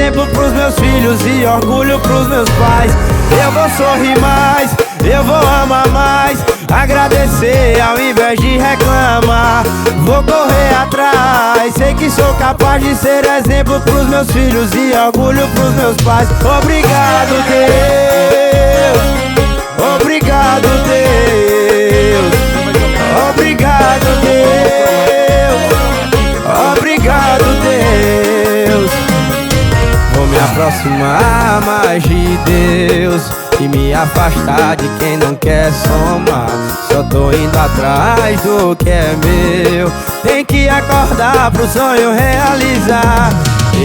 exemplo pros meus filhos e orgulho pros meus pais. Eu vou sorrir mais, eu vou amar mais, agradecer ao invés de reclamar. Vou correr atrás, sei que sou capaz de ser exemplo pros meus filhos e orgulho pros meus pais. Obrigado, Deus. Obrigado, Deus. Obrigado, Deus. Obrigado, Deus. Vou me aproximar mais de Deus e me afastar de quem não quer somar. Só tô indo atrás do que é meu. Tem que acordar pro sonho realizar.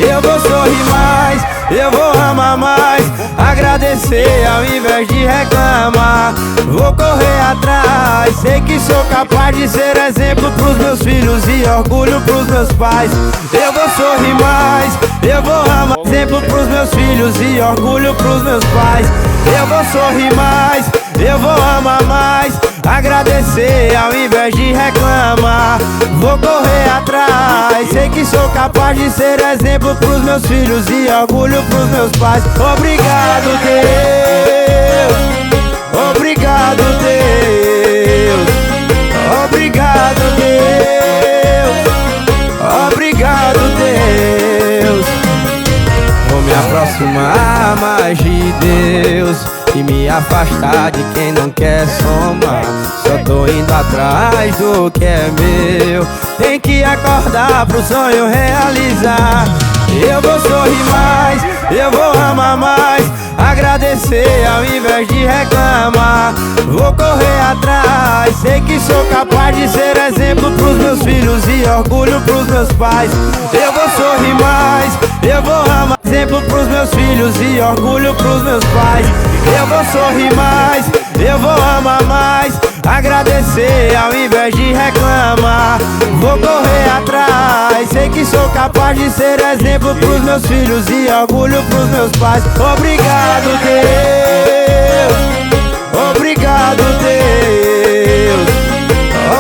Eu vou sorrir mais, eu vou amar mais, agradecer ao invés de reclamar. Vou correr atrás, sei que sou capaz de ser exemplo pros meus filhos e orgulho pros meus pais. Eu vou sorrir mais, eu vou amar, exemplo pros meus filhos e orgulho pros meus pais. Eu vou sorrir mais, eu vou amar mais, agradecer ao invés de reclamar. Vou correr atrás, sei que sou capaz de ser exemplo pros meus filhos e orgulho pros meus pais. Obrigado, Deus. Obrigado, Deus. Obrigado, Deus. Obrigado, Deus. Vou me aproximar mais de Deus e me afastar de quem não quer somar. Só tô indo atrás do que é meu. Tem que acordar pro sonho realizar. Eu vou sorrir mais, eu vou amar mais, agradecer ao invés de reclamar. Vou correr atrás, sei que sou capaz de ser exemplo pros meus filhos e orgulho pros meus pais. Eu vou sorrir mais, eu vou amar, exemplo pros meus filhos e orgulho pros meus pais. Eu vou sorrir mais, eu vou amar mais, agradecer ao invés de reclamar. Vou correr atrás, sei que sou capaz de ser exemplo pros meus filhos e orgulho pros meus pais. Obrigado, Deus. Obrigado, Deus.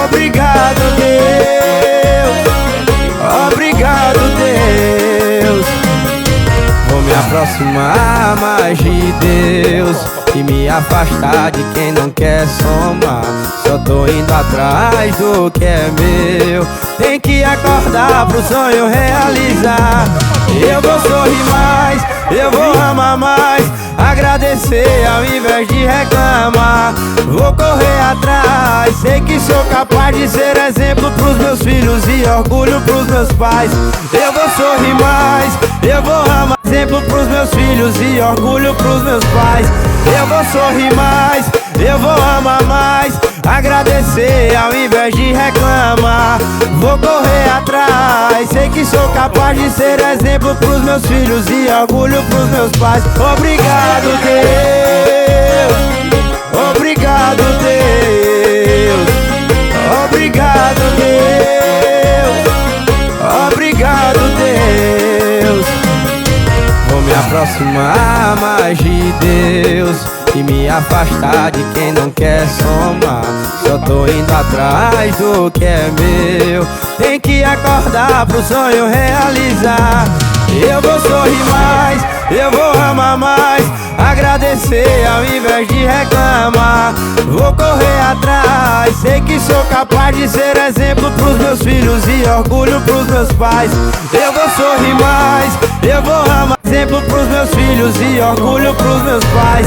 Obrigado, Deus. Obrigado, Deus. Vou me aproximar mais de Deus e me afastar de quem não quer somar. Só tô indo atrás do que é meu. Tem que acordar pro sonho realizar. Eu vou sorrir mais, eu vou amar mais, agradecer ao invés de reclamar. Vou correr atrás, sei que sou capaz de ser exemplo pros meus filhos e orgulho pros meus pais. Eu vou sorrir mais, eu vou amar, exemplo pros meus filhos e orgulho pros meus pais. Eu vou sorrir mais, eu vou amar mais, agradecer ao invés de reclamar. Vou correr atrás, sei que sou capaz de ser exemplo pros meus filhos e orgulho pros meus pais. Obrigado, Deus. Obrigado, Deus. Obrigado, Deus. Obrigado, Deus. Vou me aproximar mais de Deus e me afastar de quem não quer somar. Só tô indo atrás do que é meu. Tem que acordar pro sonho realizar. Eu vou sorrir mais, eu vou amar mais, agradecer ao invés de reclamar. Vou correr atrás, sei que sou capaz de ser exemplo pros meus filhos e orgulho pros meus pais. Eu vou sorrir mais, eu vou amar, exemplo pros meus filhos e orgulho pros meus pais.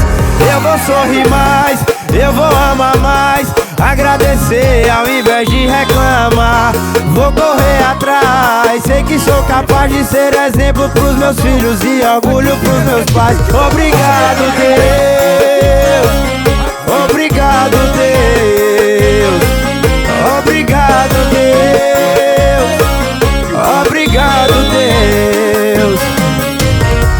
Eu vou sorrir mais, eu vou amar mais, agradecer ao invés de reclamar. Vou correr atrás, sei que sou capaz de ser exemplo pros meus filhos e orgulho pros meus pais. Obrigado, Deus. Obrigado, Deus. Obrigado, Deus. Obrigado, Deus.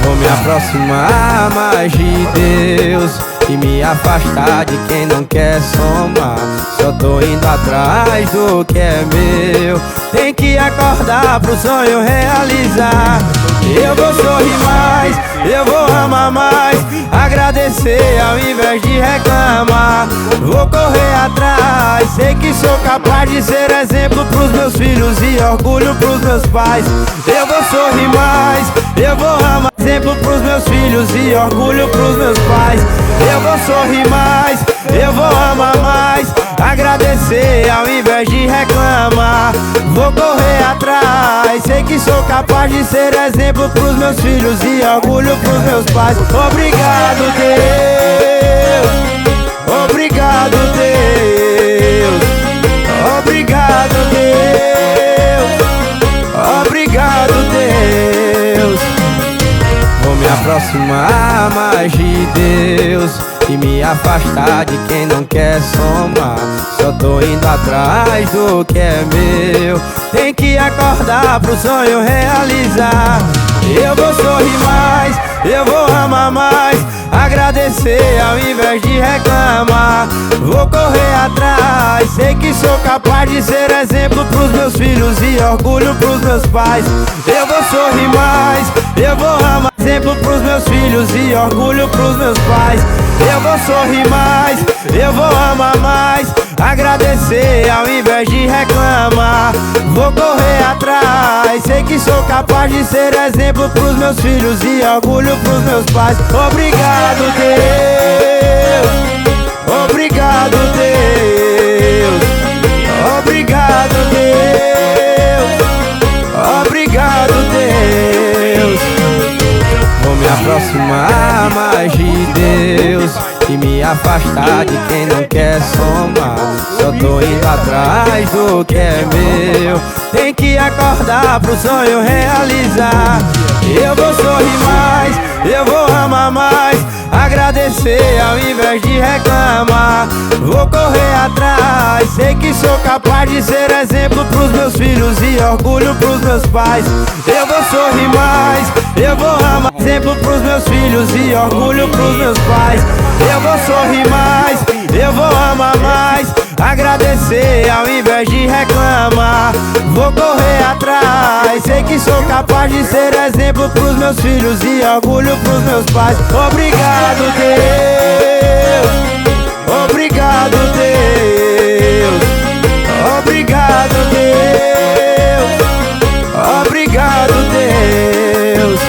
Vou me aproximar mais de Deus e me afastar de quem não quer somar. Só tô indo atrás do que é meu. Tem que acordar pro sonho realizar. Eu vou sorrir mais, eu vou amar mais, agradecer ao invés de reclamar. Vou correr atrás, sei que sou capaz de ser exemplo pros meus filhos e orgulho pros meus pais. Eu vou sorrir mais, eu vou amar. exemplo pros meus filhos e orgulho pros meus pais. Eu vou sorrir mais, eu vou amar mais, agradecer ao invés de reclamar. Vou correr atrás, sei que sou capaz de ser exemplo pros meus filhos e orgulho pros meus pais. Obrigado, Deus. Obrigado, Deus. Obrigado, Deus. Obrigado, Deus. Vou me aproximar mais de Deus e me afastar de quem não quer somar. Só tô indo atrás do que é meu. Tem que acordar pro sonho realizar. Eu vou sorrir mais, eu vou amar mais, agradecer ao invés de reclamar. Vou correr atrás, sei que sou capaz de ser exemplo pros meus filhos e orgulho pros meus pais. Eu vou sorrir mais, eu vou amar, exemplo pros meus filhos e orgulho pros meus pais. Eu vou sorrir mais, eu vou amar mais, agradecer ao invés de reclamar. Vou correr atrás, sei que sou capaz de ser exemplo pros meus filhos e orgulho pros meus pais. Obrigado, Deus. Obrigado, Deus. Obrigado, Deus. Obrigado, Deus. Vou me aproximar mais de Deus e me afastar de quem não quer somar. Só tô indo atrás do que é meu. Tem que acordar pro sonho realizar. Eu vou sorrir mais, eu vou amar mais, agradecer ao invés de reclamar. Vou correr atrás, sei que sou capaz de ser exemplo pros meus filhos e orgulho pros meus pais. Eu vou sorrir mais, eu vou amar, exemplo pros meus filhos e orgulho pros meus pais. Eu vou sorrir mais, eu vou amar mais, agradecer ao invés de reclamar. Vou correr atrás, sei que sou capaz de ser exemplo pros meus filhos e orgulho pros meus pais. Obrigado, Deus. Obrigado, Deus. Obrigado, Deus. Obrigado, Deus.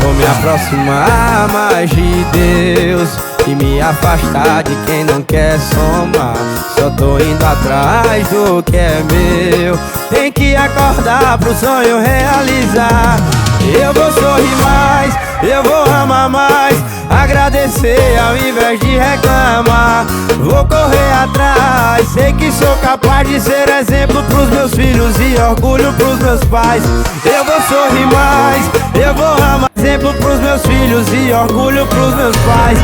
Vou me aproximar mais de Deus e me afastar de quem não quer somar. Só tô indo atrás do que é meu. Tem que acordar pro sonho realizar. Eu vou sorrir mais, eu vou amar mais, agradecer ao invés de reclamar. Vou correr atrás, sei que sou capaz de ser exemplo pros meus filhos e orgulho pros meus pais. Eu vou sorrir mais, eu vou amar, exemplo pros meus filhos e orgulho pros meus pais.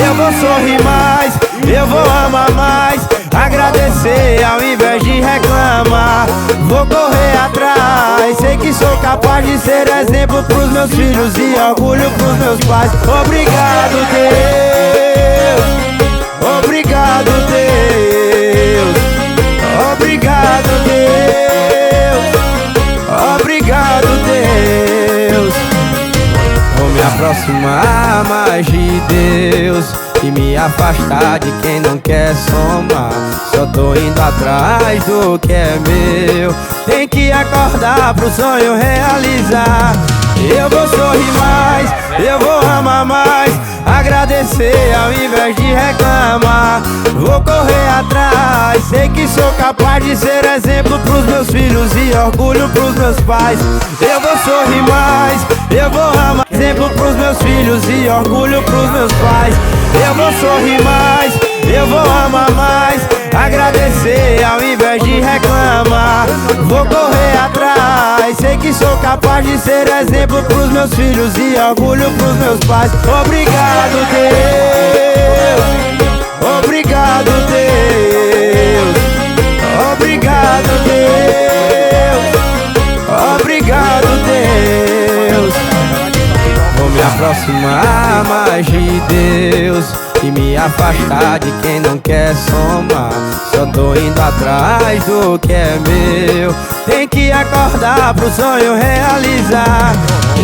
Eu vou sorrir mais, eu vou amar mais, agradecer ao invés de reclamar. Vou correr atrás, sei que sou capaz de ser exemplo pros meus filhos e orgulho pros meus pais. Obrigado, Deus. Obrigado, Deus. Obrigado, Deus. Obrigado, Deus. Vou me aproximar mais de Deus e me afastar de quem não quer somar. Só tô indo atrás do que é meu. Tem que acordar pro sonho realizar. Eu vou sorrir mais, eu vou amar mais, agradecer ao invés de reclamar. Vou correr atrás, sei que sou capaz de ser exemplo pros meus filhos e orgulho pros meus pais. Eu vou sorrir mais, eu vou amar, exemplo pros meus filhos e orgulho pros meus pais. Eu vou sorrir mais, eu vou amar mais, agradecer ao invés de reclamar. Vou correr atrás, sei que sou capaz de ser exemplo pros meus filhos e orgulho pros meus pais. Obrigado, Deus. Obrigado, Deus. Obrigado, Deus. Obrigado, Deus. Vou me aproximar mais de Deus e me afastar de quem não quer somar. Só tô indo atrás do que é meu. Tem que acordar pro sonho realizar.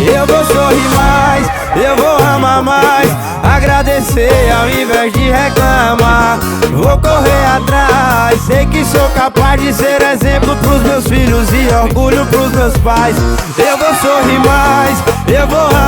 Eu vou sorrir mais, eu vou amar mais, agradecer ao invés de reclamar. Vou correr atrás, sei que sou capaz de ser exemplo pros meus filhos e orgulho pros meus pais. Eu vou sorrir mais, eu vou amar.